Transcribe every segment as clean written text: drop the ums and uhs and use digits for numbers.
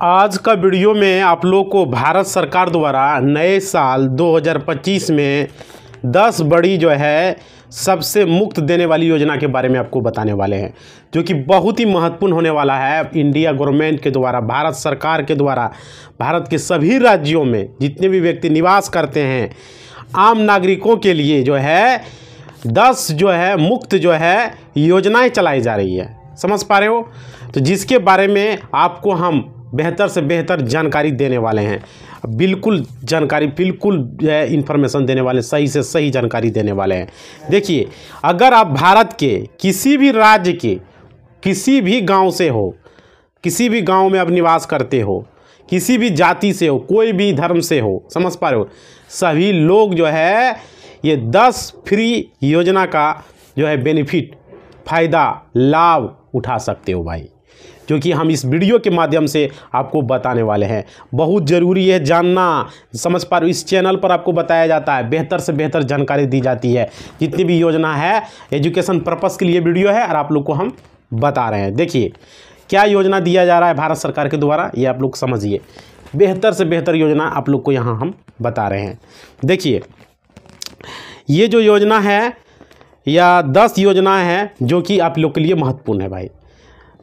आज का वीडियो में आप लोग को भारत सरकार द्वारा नए साल 2025 में 10 बड़ी जो है सबसे मुफ्त देने वाली योजना के बारे में आपको बताने वाले हैं, जो कि बहुत ही महत्वपूर्ण होने वाला है। इंडिया गवर्नमेंट के द्वारा, भारत सरकार के द्वारा भारत के सभी राज्यों में जितने भी व्यक्ति निवास करते हैं, आम नागरिकों के लिए जो है 10 जो है मुफ्त जो है योजनाएं चलाई जा रही है। समझ पा रहे हो? तो जिसके बारे में आपको हम बेहतर से बेहतर जानकारी देने वाले हैं। बिल्कुल जानकारी, बिल्कुल इन्फॉर्मेशन देने वाले, सही से सही जानकारी देने वाले हैं। देखिए, अगर आप भारत के किसी भी राज्य के किसी भी गांव से हो, किसी भी गांव में आप निवास करते हो, किसी भी जाति से हो, कोई भी धर्म से हो, समझ पा रहे हो, सभी लोग जो है ये 10 फ्री योजना का जो है बेनिफिट, फ़ायदा, लाभ उठा सकते हो भाई, जो कि हम इस वीडियो के माध्यम से आपको बताने वाले हैं। बहुत ज़रूरी है जानना, समझ पा रहे हो। इस चैनल पर आपको बताया जाता है, बेहतर से बेहतर जानकारी दी जाती है। जितनी भी योजना है एजुकेशन पर्पज़ के लिए वीडियो है और आप लोग को हम बता रहे हैं। देखिए क्या योजना दिया जा रहा है भारत सरकार के द्वारा, ये आप लोग समझिए। बेहतर से बेहतर योजना आप लोग को यहाँ हम बता रहे हैं। देखिए, ये जो योजना है या 10 योजना है जो कि आप लोग के लिए महत्वपूर्ण है भाई।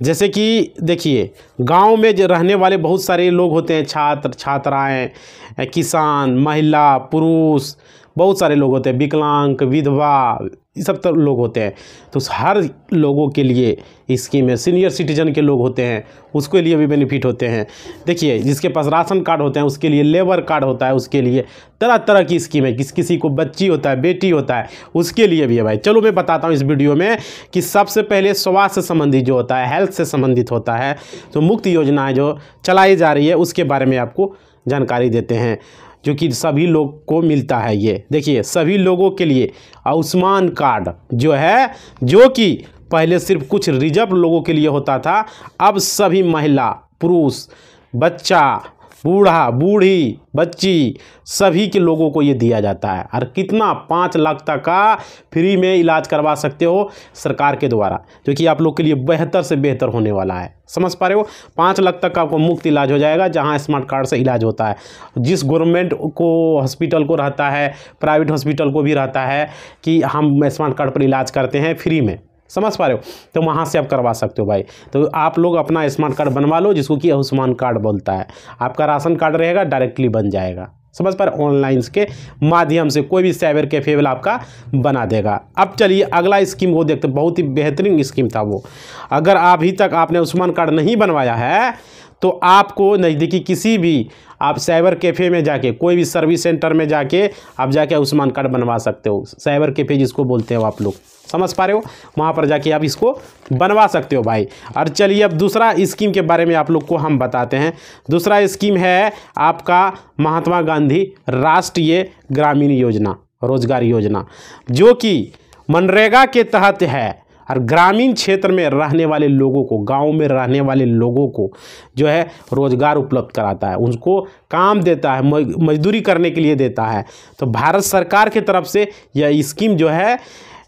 जैसे कि देखिए, गांव में जो रहने वाले बहुत सारे लोग होते हैं, छात्र छात्राएं, किसान, महिला, पुरुष, बहुत सारे लोग होते हैं, विकलांग, विधवा, ये सब तो लोग होते हैं। तो हर लोगों के लिए स्कीम है। सीनियर सिटीजन के लोग होते हैं, उसके लिए भी बेनिफिट होते हैं। देखिए, जिसके पास राशन कार्ड होते हैं उसके लिए, लेबर कार्ड होता है उसके लिए, तरह तरह की स्कीम है। किसी को बच्ची होता है, बेटी होता है, उसके लिए भी है भाई। चलो मैं बताता हूँ इस वीडियो में कि सबसे पहले स्वास्थ्य से संबंधित जो होता है, हेल्थ से संबंधित होता है, तो मुफ्त योजनाएँ जो चलाई जा रही है उसके बारे में आपको जानकारी देते हैं, जो कि सभी लोग को मिलता है। ये देखिए, सभी लोगों के लिए आयुष्मान कार्ड जो है, जो कि पहले सिर्फ कुछ रिजर्व लोगों के लिए होता था, अब सभी महिला, पुरुष, बच्चा, बूढ़ा, बूढ़ी, बच्ची, सभी के लोगों को ये दिया जाता है। और कितना 5 लाख तक का फ्री में इलाज करवा सकते हो सरकार के द्वारा, जो कि आप लोग के लिए बेहतर से बेहतर होने वाला है। समझ पा रहे हो? 5 लाख तक का आपको मुफ्त इलाज हो जाएगा, जहां स्मार्ट कार्ड से इलाज होता है। जिस गवर्नमेंट को हॉस्पिटल को रहता है, प्राइवेट हॉस्पिटल को भी रहता है कि हम स्मार्ट कार्ड पर इलाज करते हैं फ्री में, समझ पा रहे हो, तो वहाँ से आप करवा सकते हो भाई। तो आप लोग अपना स्मार्ट कार्ड बनवा लो, जिसको कि आयुष्मान कार्ड बोलता है। आपका राशन कार्ड रहेगा, डायरेक्टली बन जाएगा। समझ पा रहे, ऑनलाइन के माध्यम से कोई भी साइबर कैफे वाला आपका बना देगा। अब चलिए अगला स्कीम वो देखते, बहुत ही बेहतरीन स्कीम था वो। अगर अभी तक आपने आयुष्मान कार्ड नहीं बनवाया है तो आपको नज़दीकी किसी भी आप साइबर कैफ़े में जाके, कोई भी सर्विस सेंटर में जाके आप जाके आयुष्मान कार्ड बनवा सकते हो। साइबर कैफ़े जिसको बोलते हो आप लोग, समझ पा रहे हो, वहाँ पर जाके आप इसको बनवा सकते हो भाई। और चलिए अब दूसरा स्कीम के बारे में आप लोग को हम बताते हैं। दूसरा स्कीम है आपका महात्मा गांधी राष्ट्रीय ग्रामीण योजना, रोजगार योजना, जो कि मनरेगा के तहत है और ग्रामीण क्षेत्र में रहने वाले लोगों को, गांव में रहने वाले लोगों को जो है रोज़गार उपलब्ध कराता है, उनको काम देता है, मजदूरी करने के लिए देता है। तो भारत सरकार की तरफ से यह स्कीम जो है,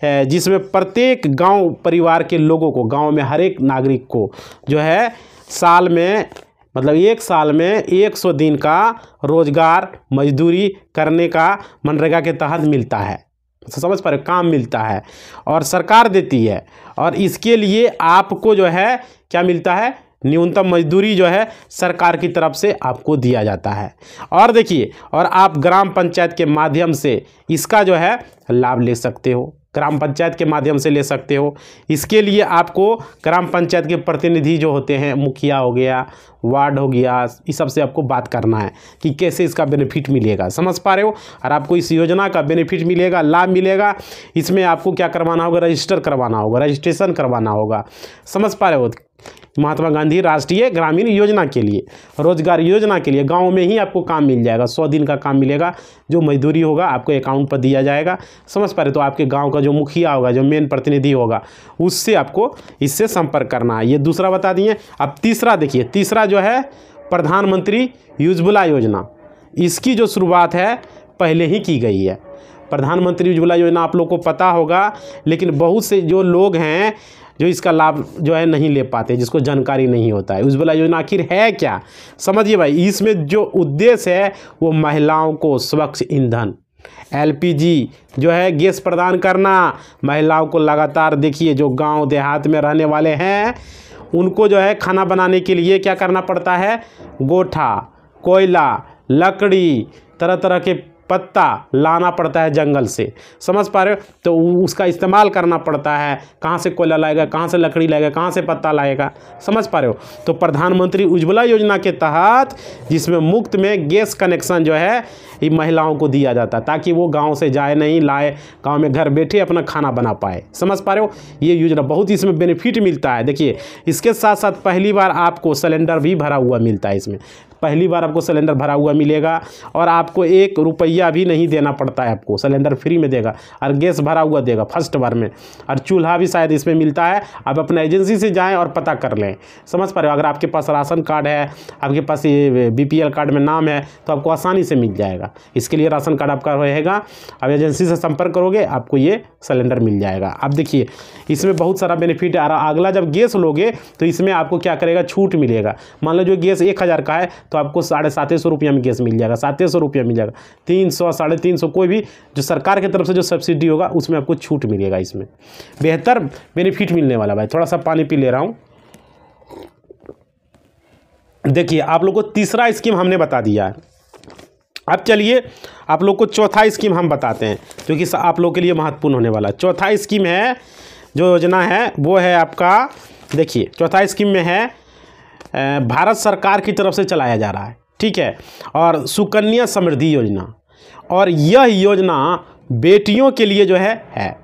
जिसमें प्रत्येक गांव परिवार के लोगों को, गांव में हर एक नागरिक को जो है साल में, मतलब 1 साल में 100 दिन का रोज़गार मजदूरी करने का मनरेगा के तहत मिलता है। समझ पा रहे, काम मिलता है और सरकार देती है। और इसके लिए आपको जो है क्या मिलता है, न्यूनतम मजदूरी जो है सरकार की तरफ से आपको दिया जाता है। और देखिए, और आप ग्राम पंचायत के माध्यम से इसका जो है लाभ ले सकते हो, ग्राम पंचायत के माध्यम से ले सकते हो। इसके लिए आपको ग्राम पंचायत के प्रतिनिधि जो होते हैं, मुखिया हो गया, वार्ड हो गया, इस सब से आपको बात करना है कि कैसे इसका बेनिफिट मिलेगा। समझ पा रहे हो? और आपको इस योजना का बेनिफिट मिलेगा, लाभ मिलेगा। इसमें आपको क्या करवाना होगा, रजिस्टर करवाना होगा, रजिस्ट्रेशन करवाना होगा। समझ पा रहे हो? महात्मा गांधी राष्ट्रीय ग्रामीण योजना के लिए, रोजगार योजना के लिए गांव में ही आपको काम मिल जाएगा। 100 दिन का काम मिलेगा, जो मजदूरी होगा आपको अकाउंट पर दिया जाएगा। समझ पा रहे? तो आपके गांव का जो मुखिया होगा, जो मेन प्रतिनिधि होगा, उससे आपको इससे संपर्क करना है। ये दूसरा बता दिए। अब तीसरा देखिए, तीसरा जो है प्रधानमंत्री उज्ज्वला योजना। इसकी जो शुरुआत है पहले ही की गई है। प्रधानमंत्री उज्ज्वला योजना आप लोग को पता होगा, लेकिन बहुत से जो लोग हैं जो इसका लाभ जो है नहीं ले पाते, जिसको जानकारी नहीं होता है। उज्ज्वला योजना आखिर है क्या, समझिए भाई। इसमें जो उद्देश्य है वो महिलाओं को स्वच्छ ईंधन एलपीजी जो है गैस प्रदान करना। महिलाओं को लगातार देखिए, जो गांव देहात में रहने वाले हैं उनको जो है खाना बनाने के लिए क्या करना पड़ता है, गोठा, कोयला, लकड़ी, तरह तरह के पत्ता लाना पड़ता है जंगल से, समझ पा रहे हो। तो उसका इस्तेमाल करना पड़ता है। कहाँ से कोयला लाएगा, कहाँ से लकड़ी लाएगा, कहाँ से पत्ता लाएगा, समझ पा रहे हो। तो प्रधानमंत्री उज्ज्वला योजना के तहत जिसमें मुफ्त में गैस कनेक्शन जो है ये महिलाओं को दिया जाता है, ताकि वो गांव से जाए नहीं, लाए, गांव में घर बैठे अपना खाना बना पाए, समझ पा रहे हो। ये योजना बहुत ही इसमें बेनिफिट मिलता है। देखिए इसके साथ साथ पहली बार आपको सिलेंडर भी भरा हुआ मिलता है। इसमें पहली बार आपको सिलेंडर भरा हुआ मिलेगा और आपको 1 रुपया भी नहीं देना पड़ता है, आपको सिलेंडर फ्री में देगा और गैस भरा हुआ देगा फर्स्ट बार में। और चूल्हा भी शायद इसमें मिलता है। आप अपना एजेंसी से जाएं और पता कर लें, समझ पा रहे हो। अगर आपके पास राशन कार्ड है, आपके पास ये BPL कार्ड में नाम है, तो आपको आसानी से मिल जाएगा। इसके लिए राशन कार्ड आपका रहेगा, आप एजेंसी से संपर्क करोगे, आपको ये सिलेंडर मिल जाएगा। अब देखिए इसमें बहुत सारा बेनिफिट आ रहा। अगला जब गैस लोगे तो इसमें आपको क्या करेगा, छूट मिलेगा। मान लो जो गैस 1000 का है तो आपको 750 रुपया में गैस मिल जाएगा, 700 रुपया मिल जाएगा, 300, 350, कोई भी जो सरकार की तरफ से जो सब्सिडी होगा उसमें आपको छूट मिलेगा। इसमें बेहतर बेनिफिट मिलने वाला। भाई थोड़ा सा पानी पी ले रहा हूँ। देखिए आप लोग को तीसरा स्कीम हमने बता दिया है। अब चलिए आप लोग को चौथा स्कीम हम बताते हैं, जो कि आप लोग के लिए महत्वपूर्ण होने वाला। चौथा स्कीम है, जो योजना है वो है आपका, देखिए चौथा स्कीम में है भारत सरकार की तरफ से चलाया जा रहा है, ठीक है, और सुकन्या समृद्धि योजना। और यह योजना बेटियों के लिए जो है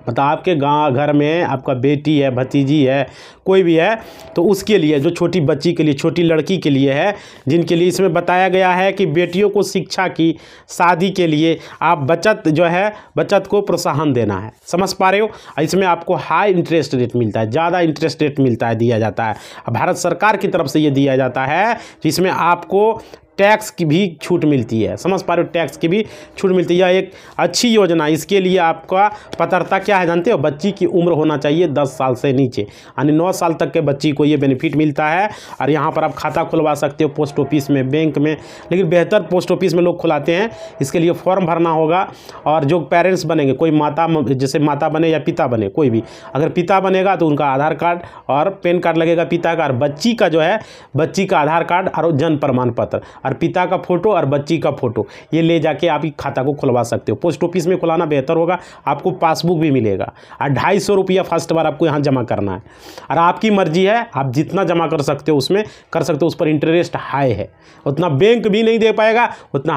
मतलब आपके गांव घर में आपका बेटी है, भतीजी है, कोई भी है, तो उसके लिए, जो छोटी बच्ची के लिए, छोटी लड़की के लिए है, जिनके लिए इसमें बताया गया है कि बेटियों को शिक्षा की, शादी के लिए आप बचत जो है, बचत को प्रोत्साहन देना है, समझ पा रहे हो। इसमें आपको हाई इंटरेस्ट रेट मिलता है, ज़्यादा इंटरेस्ट रेट मिलता है, दिया जाता है भारत सरकार की तरफ से ये दिया जाता है। जिसमें आपको टैक्स की भी छूट मिलती है, समझ पा रहे हो, टैक्स की भी छूट मिलती है। यह एक अच्छी योजना। इसके लिए आपका पात्रता क्या है जानते हो, बच्ची की उम्र होना चाहिए 10 साल से नीचे, यानी 9 साल तक के बच्ची को ये बेनिफिट मिलता है। और यहाँ पर आप खाता खुलवा सकते हो पोस्ट ऑफिस में, बैंक में, लेकिन बेहतर पोस्ट ऑफिस में लोग खुलाते हैं। इसके लिए फॉर्म भरना होगा। और जो पेरेंट्स बनेंगे, कोई माता, जैसे माता बने या पिता बने, कोई भी, अगर पिता बनेगा तो उनका आधार कार्ड और पैन कार्ड लगेगा पिता का, और बच्ची का जो है, बच्ची का आधार कार्ड और जन्म प्रमाण पत्र और पिता का फोटो और बच्ची का फोटो, ये ले जाके आप खाता को खुलवा सकते हो। पोस्ट ऑफिस में खुलाना बेहतर होगा, आपको पासबुक भी मिलेगा। और 250 रुपया फर्स्ट बार आपको यहाँ जमा करना है। और आपकी मर्जी है, आप जितना जमा कर सकते हो उसमें कर सकते हो। उस पर इंटरेस्ट हाई है, उतना बैंक भी नहीं दे पाएगा, उतना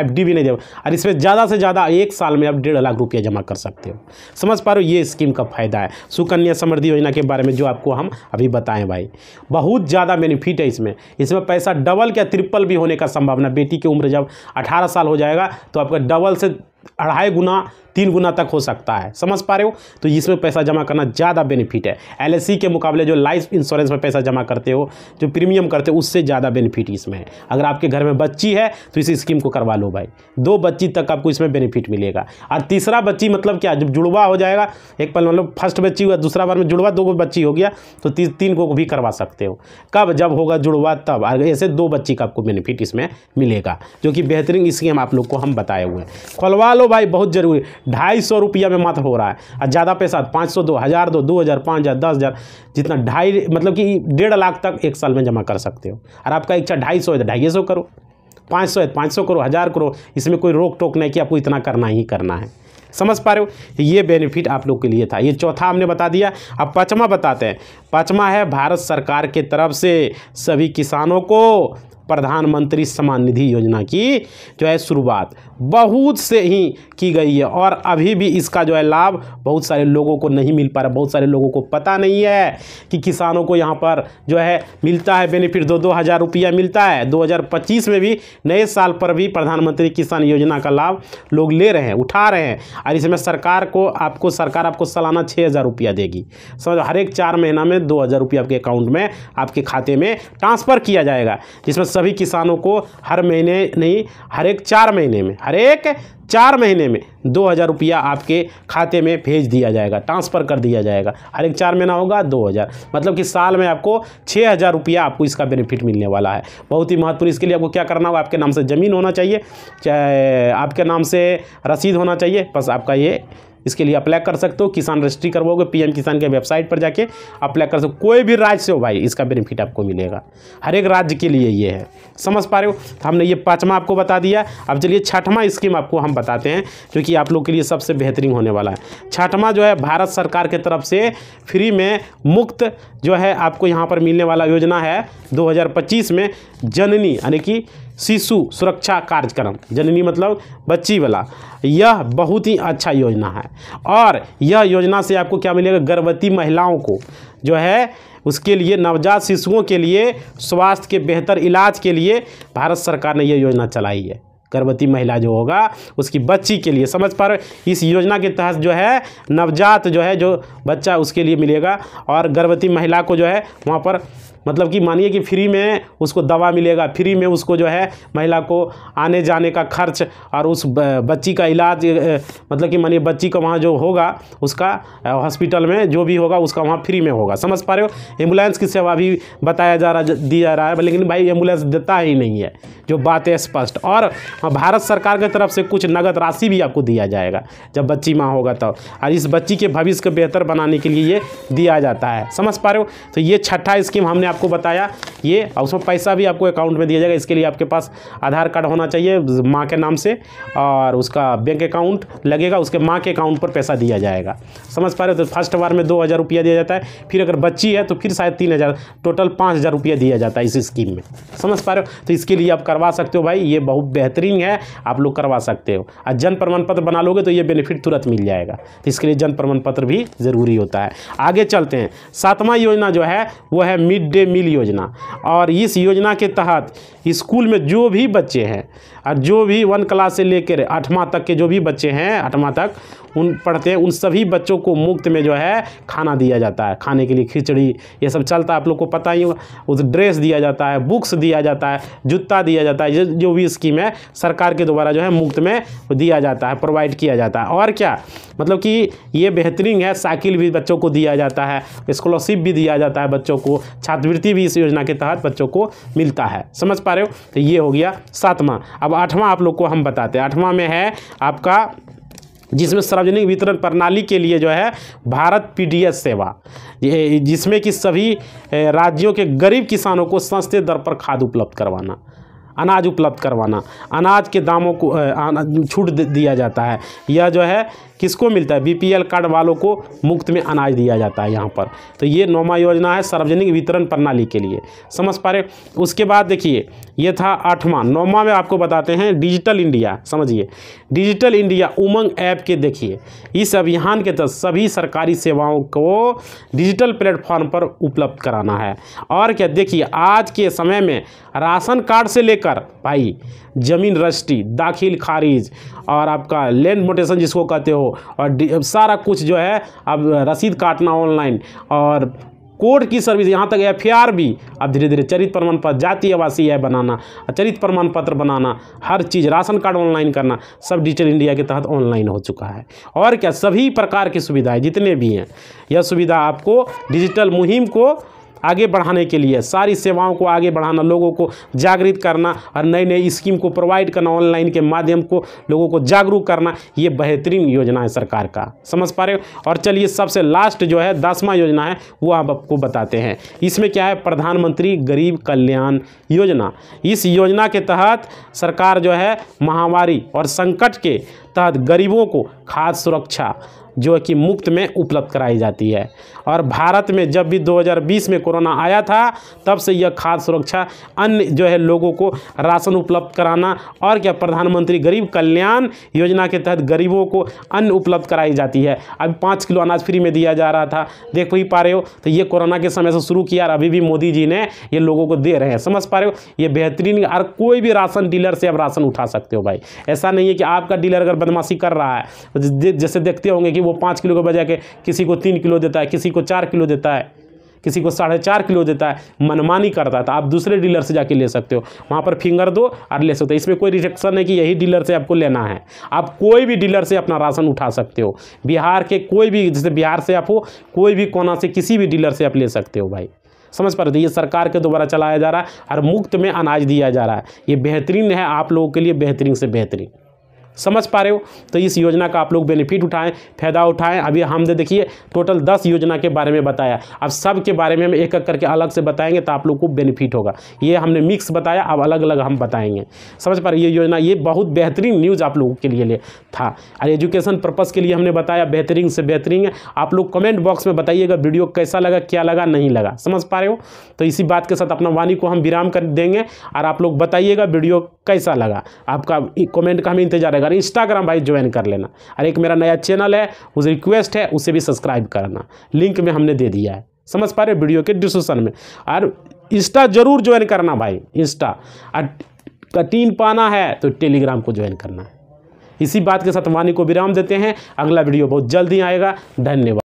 FD भी नहीं दे। और इसमें ज़्यादा से ज़्यादा 1 साल में आप 1.5 लाख रुपया जमा कर सकते हो, समझ पा रहे हो। ये स्कीम का फायदा है सुकन्या समृद्धि योजना के बारे में, जो आपको हम अभी बताएं। भाई बहुत ज़्यादा बेनिफिट है इसमें। इसमें पैसा डबल या ट्रिपल भी होने का संभावना। बेटी की उम्र जब 18 साल हो जाएगा तो आपका डबल से 2.5 गुना 3 गुना तक हो सकता है, समझ पा रहे हो। तो इसमें पैसा जमा करना ज़्यादा बेनिफिट है। LIC के मुकाबले जो लाइफ इंश्योरेंस में पैसा जमा करते हो, जो प्रीमियम करते हो, उससे ज़्यादा बेनिफिट इसमें है। अगर आपके घर में बच्ची है तो इस स्कीम को करवा लो भाई, 2 बच्ची तक आपको इसमें बेनिफिट मिलेगा। और तीसरा बच्ची मतलब क्या, जब जुड़वा हो जाएगा, एक पल मतलब फर्स्ट बच्ची हुआ, दूसरा बार में जुड़वा 2 बच्ची हो गया तो 3 को भी करवा सकते हो। कब, जब होगा जुड़वा तब। ऐसे 2 बच्ची का आपको बेनिफिट इसमें मिलेगा, जो कि बेहतरीन स्कीम आप लोग को हम बताए हुए हैं। खुलवा लो भाई, बहुत जरूरी। 250 रुपया में मात्र हो रहा है। और ज़्यादा पैसा 500 दो, 1000 दो, 2000, 5000, 10,000, जितना 2.5 मतलब कि 1.5 लाख तक 1 साल में जमा कर सकते हो। और आपका इच्छा 250 है तो 250 करो, 500 है 500 करो, 1000 करो। इसमें कोई रोक टोक नहीं कि आपको इतना करना ही करना है, समझ पा रहे हो। ये बेनिफिट आप लोग के लिए था। ये चौथा हमने बता दिया। अब 5वां बताते हैं। 5वां है भारत सरकार के तरफ से सभी किसानों को प्रधानमंत्री सम्मान निधि योजना की जो है शुरुआत बहुत से ही की गई है। और अभी भी इसका जो है लाभ बहुत सारे लोगों को नहीं मिल पा रहा। बहुत सारे लोगों को पता नहीं है कि किसानों को यहाँ पर जो है मिलता है बेनिफिट, 2-2 हज़ार रुपया मिलता है। 2025 में भी नए साल पर भी प्रधानमंत्री किसान योजना का लाभ लोग ले रहे हैं, उठा रहे हैं। और इसमें सरकार आपको सालाना 6,000 रुपया देगी। समझो, हर एक 4 महीना में 2,000 रुपया आपके अकाउंट में, आपके खाते में ट्रांसफ़र किया जाएगा, जिसमें सभी किसानों को हर महीने नहीं, हर एक 4 महीने में, हर एक 4 महीने में 2000 रुपया आपके खाते में भेज दिया जाएगा, ट्रांसफ़र कर दिया जाएगा। हर एक 4 महीना होगा 2000, मतलब कि साल में आपको 6000 रुपया आपको इसका बेनिफिट मिलने वाला है। बहुत ही महत्वपूर्ण। इसके लिए आपको क्या करना होगा, आपके नाम से ज़मीन होना चाहिए, चाहे आपके नाम से रसीद होना चाहिए, बस आपका ये इसके लिए अप्लाई कर सकते हो। किसान रजिस्ट्री करवाओगे, पीएम किसान के वेबसाइट पर जाके अप्लाई कर सकते हो। कोई भी राज्य से हो भाई, इसका बेनिफिट आपको मिलेगा, हर एक राज्य के लिए ये है। समझ पा रहे हो? तो हमने ये 5वां आपको बता दिया। अब चलिए 6वां स्कीम आपको हम बताते हैं, जो कि आप लोग के लिए सबसे बेहतरीन होने वाला है। 6वां जो है भारत सरकार की तरफ से फ्री में मुफ्त जो है आपको यहाँ पर मिलने वाला योजना है 2025 में, जननी यानी कि शिशु सुरक्षा कार्यक्रम। जननी मतलब बच्ची वाला। यह बहुत ही अच्छा योजना है, और यह योजना से आपको क्या मिलेगा, गर्भवती महिलाओं को जो है उसके लिए, नवजात शिशुओं के लिए स्वास्थ्य के बेहतर इलाज के लिए भारत सरकार ने यह योजना चलाई है। गर्भवती महिला जो होगा उसकी बच्ची के लिए, समझ पा रहे हो? इस योजना के तहत जो है नवजात जो है जो बच्चा उसके लिए मिलेगा, और गर्भवती महिला को जो है वहाँ पर मतलब कि मानिए कि फ्री में उसको दवा मिलेगा, फ्री में उसको जो है महिला को आने जाने का खर्च और उस बच्ची का इलाज, मतलब कि मानिए बच्ची का वहाँ जो होगा उसका हॉस्पिटल में जो भी होगा उसका वहाँ फ्री में होगा। समझ पा रहे हो? एम्बुलेंस की सेवा भी बताया दिया जा रहा है, लेकिन भाई एम्बुलेंस देता ही नहीं है, जो बात है स्पष्ट। और भारत सरकार की तरफ से कुछ नगद राशि भी आपको दिया जाएगा जब बच्ची माँ होगा तब, और इस बच्ची के भविष्य को बेहतर बनाने के लिए ये दिया जाता है। समझ पा रहे हो? तो ये 6ठा स्कीम हमने आपको बताया ये, और उसमें पैसा भी आपको अकाउंट में दिया जाएगा। इसके लिए आपके पास आधार कार्ड होना चाहिए माँ के नाम से, और उसका बैंक अकाउंट लगेगा, उसके माँ के अकाउंट पर पैसा दिया जाएगा। समझ पा रहे हो? तो फर्स्ट बार में 2000 रुपया दिया जाता है, फिर अगर बच्ची है तो फिर शायद 3000, टोटल 5000 रुपया दिया जाता है इस स्कीम में। समझ पा रहे हो? तो इसके लिए आप करवा सकते हो भाई, ये बहुत बेहतरीन है, आप लोग करवा सकते हो। और जन प्रमाण पत्र बना लोगे तो ये बेनिफिट तुरंत मिल जाएगा, तो इसके लिए जन प्रमाण पत्र भी ज़रूरी होता है। आगे चलते हैं। 7वां योजना जो है वो है मिड डे मील योजना, और इस योजना के तहत स्कूल में जो भी बच्चे हैं, और जो भी 1 क्लास से लेकर 8वां तक के जो भी बच्चे हैं, 8वां तक उन पढ़ते हैं, उन सभी बच्चों को मुफ्त में जो है खाना दिया जाता है। खाने के लिए खिचड़ी ये सब चलता है, आप लोग को पता ही होगा। उस ड्रेस दिया जाता है, बुक्स दिया जाता है, जूता दिया जाता है, जो भी स्कीम है सरकार के द्वारा जो है मुफ्त में दिया जाता है, प्रोवाइड किया जाता है। और क्या मतलब कि ये बेहतरीन है, साइकिल भी बच्चों को दिया जाता है, स्कॉलरशिप भी दिया जाता है बच्चों को, छात्रवृत्ति भी इस योजना के तहत बच्चों को मिलता है। समझ पा रहे हो? तो ये हो गया 7वां। अब 8वां आप लोग को हम बताते हैं। 8वां में है आपका, जिसमें सार्वजनिक वितरण प्रणाली के लिए जो है भारत पीडीएस सेवा, जिसमें कि सभी राज्यों के गरीब किसानों को सस्ते दर पर खाद उपलब्ध करवाना, अनाज उपलब्ध करवाना, अनाज के दामों को छूट दिया जाता है। यह जो है किसको मिलता है, बीपीएल कार्ड वालों को मुफ्त में अनाज दिया जाता है यहाँ पर। तो ये 9वां योजना है सार्वजनिक वितरण प्रणाली के लिए। समझ पा रहे? उसके बाद देखिए ये था 8वां। 9वां में आपको बताते हैं डिजिटल इंडिया। समझिए, डिजिटल इंडिया उमंग ऐप के देखिए, इस अभियान के तहत सभी सरकारी सेवाओं को डिजिटल प्लेटफॉर्म पर उपलब्ध कराना है। और क्या देखिए, आज के समय में राशन कार्ड से लेकर भाई ज़मीन रजिस्ट्री, दाखिल खारिज, और आपका लैंड मोटेशन जिसको कहते हो, और सारा कुछ जो है अब रसीद काटना ऑनलाइन, और कोर्ट की सर्विस, यहाँ तक एफआईआर भी अब धीरे धीरे, चरित्र प्रमाण पत्र, जाति आवासीय है बनाना, चरित्र प्रमाण पत्र बनाना, हर चीज़, राशन कार्ड ऑनलाइन करना, सब डिजिटल इंडिया के तहत ऑनलाइन हो चुका है। और क्या सभी प्रकार की सुविधाएं जितने भी हैं, यह सुविधा आपको डिजिटल मुहिम को आगे बढ़ाने के लिए, सारी सेवाओं को आगे बढ़ाना, लोगों को जागृत करना, और नई नई स्कीम को प्रोवाइड करना, ऑनलाइन के माध्यम को लोगों को जागरूक करना, ये बेहतरीन योजना है सरकार का। समझ पा रहे हो? और चलिए सबसे लास्ट जो है 10वां योजना है वो आप आपको बताते हैं। इसमें क्या है, प्रधानमंत्री गरीब कल्याण योजना। इस योजना के तहत सरकार जो है महामारी और संकट के तहत गरीबों को खाद्य सुरक्षा जो कि मुफ्त में उपलब्ध कराई जाती है। और भारत में जब भी 2020 में कोरोना आया था तब से यह खाद्य सुरक्षा, अन्य जो है लोगों को राशन उपलब्ध कराना, और क्या प्रधानमंत्री गरीब कल्याण योजना के तहत गरीबों को अन्न उपलब्ध कराई जाती है। अभी 5 किलो अनाज फ्री में दिया जा रहा था, देख ही पा रहे हो। तो ये कोरोना के समय से शुरू किया और अभी भी मोदी जी ने ये लोगों को दे रहे हैं। समझ पा रहे हो? ये बेहतरीन, और कोई भी राशन डीलर से अब राशन उठा सकते हो भाई। ऐसा नहीं है कि आपका डीलर अगर बदमाशी कर रहा है, जैसे देखते होंगे कि वो 5 किलो के बजाय के किसी को 3 किलो देता है, किसी को 4 किलो देता है, किसी को 4.5 किलो देता है, मनमानी करता है, तो आप दूसरे डीलर से जाके ले सकते हो, वहाँ पर फिंगर दो और ले सकते हो। इसमें कोई रिस्ट्रिक्शन है कि यही डीलर से आपको लेना है, आप कोई भी डीलर से अपना राशन उठा सकते हो। बिहार के कोई भी, जैसे बिहार से आप हो, कोई भी कोना से किसी भी डीलर से आप ले सकते हो भाई। समझ पा रहे हो? ये सरकार के द्वारा चलाया जा रहा है और मुफ्त में अनाज दिया जा रहा है। ये बेहतरीन है आप लोगों के लिए, बेहतरीन से बेहतरीन। समझ पा रहे हो? तो इस योजना का आप लोग बेनिफिट उठाएं, फ़ायदा उठाएं। अभी हमने देखिए टोटल 10 योजना के बारे में बताया, अब सब के बारे में हम एक एक करके अलग से बताएंगे तो आप लोग को बेनिफिट होगा। ये हमने मिक्स बताया, अब अलग अलग हम बताएंगे। समझ पा रहे हो? ये योजना, ये बहुत बेहतरीन न्यूज़ आप लोगों के लिए था और एजुकेशन पर्पज़ के लिए हमने बताया, बेहतरीन से बेहतरीन है। आप लोग कमेंट बॉक्स में बताइएगा वीडियो कैसा लगा, क्या लगा, नहीं लगा। समझ पा रहे हो? तो इसी बात के साथ अपना वाणी को हम विराम कर देंगे और आप लोग बताइएगा वीडियो कैसा लगा। आपका कमेंट का हमें इंतजार है। इंस्टाग्राम भाई ज्वाइन कर लेना, और एक मेरा नया चैनल है, उस रिक्वेस्ट है उसे भी सब्सक्राइब करना, लिंक में हमने दे दिया है। समझ पा रहे हो? वीडियो के डिस्क्रिप्शन में। और इंस्टा जरूर ज्वाइन करना भाई, इंस्टा। और कटीन पाना है तो टेलीग्राम को ज्वाइन करना है। इसी बात के साथ वाणी को विराम देते हैं। अगला वीडियो बहुत जल्दी आएगा। धन्यवाद।